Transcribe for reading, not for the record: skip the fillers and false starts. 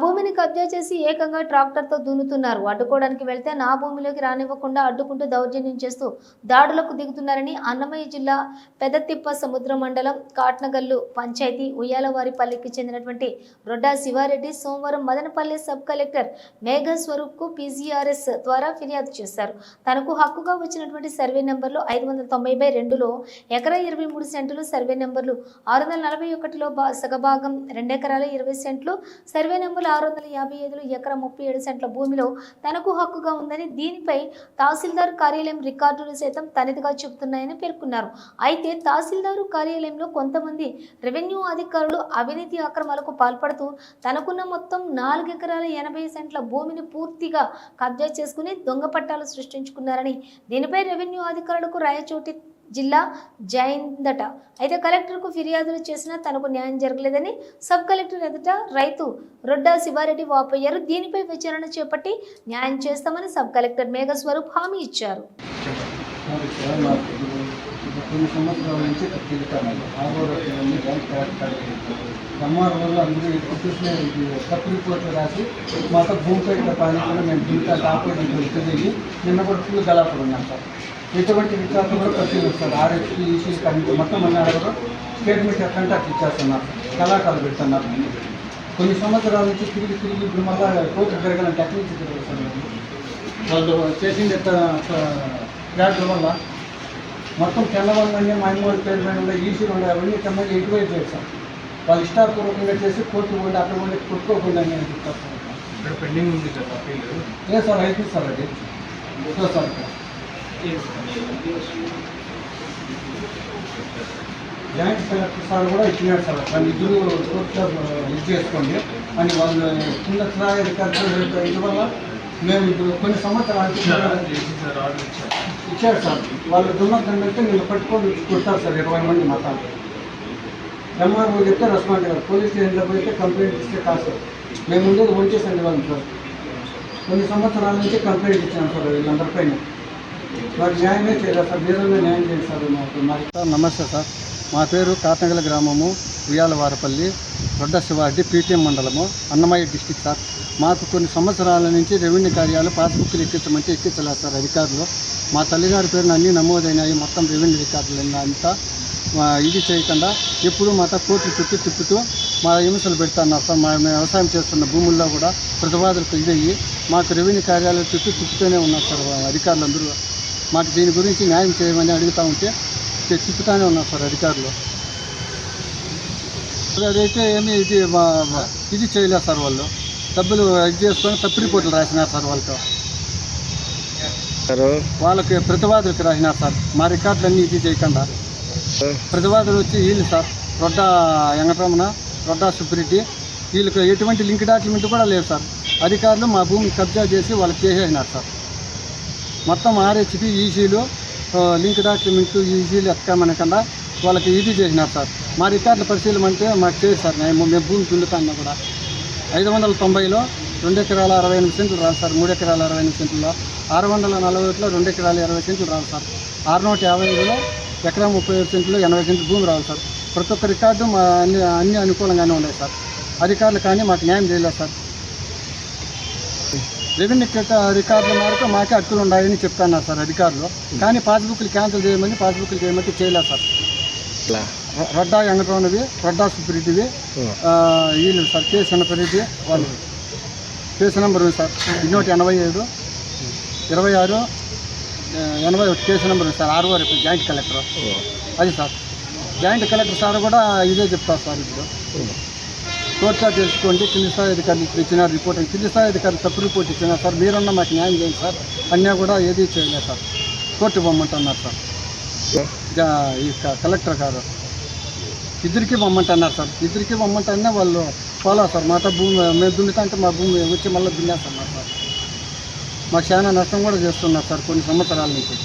భూమిని కబ్జా చేసి ఏకంగా ట్రాక్టర్తో దున్నుతున్నారు. అడ్డుకోవడానికి వెళ్తే నా భూమిలోకి రానివ్వకుండా అడ్డుకుంటూ దౌర్జన్యం చేస్తూ దాడులకు దిగుతున్నారని అన్నమయ్య జిల్లా పెదతిప్ప సముద్ర మండలం కాట్నగల్లు పంచాయతీ ఉయ్యాలవారిపల్లికి చెందినటువంటి రొడ్డా శివారెడ్డి సోమవారం మదనపల్లి సబ్ కలెక్టర్ మేఘస్వరూప్కు పీజీఆర్ఎస్ ద్వారా ఫిర్యాదు చేశారు. తనకు హక్కుగా వచ్చినటువంటి సర్వే నెంబర్లు 590/2లో ఎకరా 23 సెంటులు, సర్వే నెంబర్లు 641లో సగభాగం 2 ఎకరాల 20 సెంట్లు, సర్వే నెంబర్లు 655లో ఎకరా 37 సెంట్ల భూమిలో తనకు హక్కుగా ఉందని, దీనిపై తహసీల్దార్ కార్యాలయం రికార్డులు సైతం తనదిగా చెబుతున్నాయని పేర్కొన్నారు. అయితే తహసీల్దారు కార్యాలయంలో కొంతమంది రెవెన్యూ అధికారులు అవినీతి అక్రమాలకు పాల్పడుతూ తనకున్న మొత్తం 4 ఎకరాల 80 సెంట్ల భూమిని పూర్తిగా కబ్జా చేసుకుని దొంగ పట్టాలు సృష్టించుకున్నారని, దీనిపై రెవెన్యూ అధికారులకు రాయచోటి జిల్లా జైందట. అయితే కలెక్టర్కు ఫిర్యాదులు చేసినా తనకు న్యాయం జరగలేదని సబ్ కలెక్టర్ ఎదుట రైతు రొడ్డా శివారెడ్డి వాపోయారు. దీనిపై విచారణ చేపట్టి న్యాయం చేస్తామని సబ్ కలెక్టర్ మేఘస్వరూప్ హామీ ఇచ్చారు. కొన్ని సంవత్సరాల నుంచి తిరుగుతాను ఎంఆర్ వల్ల అందరూ చూసిన తప్పు రిపోర్ట్లు రాసి మాతో భూమిపై పాలించడం మేము దీంట్లో ఆపోజిట్ తిరిగి నిన్న కూడా ఫుల్ గలాపడి ఉన్నాం సార్. ఎటువంటి విచారణ కూడా పరిశీలిస్తారు. ఆర్ఎస్పీ ఈసీ కమిటీ మొత్తం అన్నారు స్టేట్మెంట్ కాంటాక్ట్ ఇచ్చేస్తున్నారు, కళాకాలు పెడుతున్నారు. కొన్ని సంవత్సరాల నుంచి తిరిగి ఇప్పుడు మళ్ళీ కోర్టు జరగాలని టెక్నిక్స్ తిరుగుతారు. వాళ్ళు చేసింది ఫ్లాట్ల వల్ల మొత్తం తెల్లవన్నీ మా అమ్మవారి పేరు పైన ఉండే ఈసీలు ఉండే అవన్నీ తెమ్మని ఎటువైపు చేస్తాం. వాళ్ళు ఇష్టాపూర్వకంగా చేసి కోర్టు పోండి అక్కడ పోండి కొట్టుకోకుండా నేను చెప్తాను. పెండింగ్ ఉంది కదా లేదు సార్, అయిపోయింది సార్. అది సార్ జాయింట్ కలెక్టర్ సార్ కూడా ఇచ్చినాడు సార్. వాళ్ళు ఇద్దరు కోర్టులో ఇది చేసుకోండి అని వాళ్ళు కింద స్థాయి అధికారులు ఇది వల్ల మేము ఇప్పుడు కొన్ని సంవత్సరాలు ఇచ్చారు సార్. వాళ్ళు దున్నకంటే నేను పట్టుకొని కొడతారు సార్ 20 మంది మతాలు. ఎంఆర్ఓ చెప్తే రెస్పాండ్ అయ్యారు. పోలీస్ స్టేషన్లో పోయితే కంప్లైంట్ ఇస్తే కాదు సార్. మేము ఉండేది వంచేసండి వాళ్ళని సార్. కొన్ని సంవత్సరాల నుంచి కంప్లైంట్ ఇచ్చాను సార్ వీళ్ళందరిపైన. మాకు న్యాయమే చేయలేదు సార్. మీరన్నా న్యాయం చేయండి సార్ మాకు. సార్ నమస్తే సార్. మా పేరు కాట్నగల గ్రామము ఉయ్యాలవారపల్లి రొడ్డా శివారెడ్డి పీటీఎం మండలము అన్నమయ్య డిస్టిక్ సార్. మాకు కొన్ని సంవత్సరాల నుంచి రెవెన్యూ కార్యాలు పాస్బుక్లు ఎక్కించమంటే ఎక్కించలేదు సార్ అధికారులు. మా తల్లిగారి పేరున అన్నీ నమోదైనాయి, మొత్తం రెవెన్యూ రికార్డులు అంతా ఇది చేయకుండా ఎప్పుడు మాతో కోర్టు చుట్టూ తిప్పుతూ మా హింసలు పెడుతున్నారు సార్. మేము వ్యవసాయం చేస్తున్న భూముల్లో కూడా ప్రతివాదులకు ఇదయ్యి మాకు రెవెన్యూ కార్యాలయం చుట్టూ తిప్పుతూనే ఉన్నారు సార్ అధికారులందరూ. మాకు దీని గురించి న్యాయం చేయమని అడుగుతూ ఉంటే తిప్పుతూనే ఉన్నారు సార్ అధికారులు. అదైతే ఏమీ ఇది చేయలేదు సార్. వాళ్ళు డబ్బులు ఇది చేసుకొని తప్పు రిపోర్టులు రాసినారు సార్. వాళ్ళకి ప్రతివాదులకు రాసినారు సార్. మా రికార్డులన్నీ ఇది చేయకుండా ప్రతివాదులు వచ్చి వీళ్ళు సార్ రొడ్డా వెంకటరమణ, రొడ్డా సుప్రెడ్డి, వీళ్ళకి ఎటువంటి లింక్ డాక్యుమెంట్ కూడా లేదు సార్. అధికారులు మా భూమిని కబ్జా చేసి వాళ్ళకి చేసేసినారు సార్. మొత్తం ఆర్హెచ్పి ఈసీలు లింక్ డాక్యుమెంట్లు ఈసీలు ఎక్కమనకుండా వాళ్ళకి ఇది చేసినారు సార్. మా రికార్డుల పరిశీలన అంటే మాకు చేసి సార్. మేము భూమి తుండుతాన్నా కూడా 590లో 2 ఎకరాల 68 సెంట్లు రాదు సార్. 3 ఎకరాల 68 సెంట్లో 641లో 2 ఎకరాల 20 సెంట్లు రాదు సార్. 655లో ఎకరా 37 సెంట్లు 80 సెంట్లు భూమి రావాలి సార్. ప్రతి ఒక్క రికార్డు మా అన్ని అనుకూలంగానే ఉన్నాయి సార్. అధికారులు కానీ మాకు న్యాయం చేయలేదు సార్. రెవెన్యూ రికార్డుల మేరకు మాకే హక్కులు ఉన్నాయని చెప్తున్నారు సార్ అధికారులు. కానీ పాస్బుక్లు క్యాన్సిల్ చేయమని పాస్బుక్లు చేయమంటే చేయలేదు సార్. రొడ్డా వెంకటరమణవి, రొడ్డా సుప్రెడ్డివి వీళ్ళు సార్. కేసు చిన్నపరెడ్డి వాళ్ళు కేసు నెంబర్ ఉంది సార్ 287 26 81 కేసు నెంబర్ ఉంది సార్. 6వ రేపు జాయింట్ కలెక్టర్ అది సార్. జాయింట్ కలెక్టర్ సార్ కూడా ఇదే చెప్తారు సార్. ఇప్పుడు కోర్టులో తెలుసుకోండి, కింది స్థాయి అధికారులు ఇప్పుడు ఇచ్చిన రిపోర్ట్, కింది స్థాయి అధికారులు తప్పు రిపోర్ట్ ఇచ్చినారు సార్. మీరన్నా మాకు న్యాయం చేయండి సార్. అన్నీ కూడా ఏది చేయలేదు సార్. కోర్టు పొమ్మంటున్నారు సార్. ఈ కలెక్టర్ గారు ఇద్దరికి పొమ్మంటున్నారు సార్. ఇద్దరికి పొమ్మంటేనే వాళ్ళు పోలా సార్. మాట భూమి మేము దున్నుతా అంటే మా భూమి వచ్చి మళ్ళీ దున్నేస్తున్నారు సార్. మాకు చాలా నష్టం కూడా చేస్తున్నారు సార్ కొన్ని సంవత్సరాల నుంచి.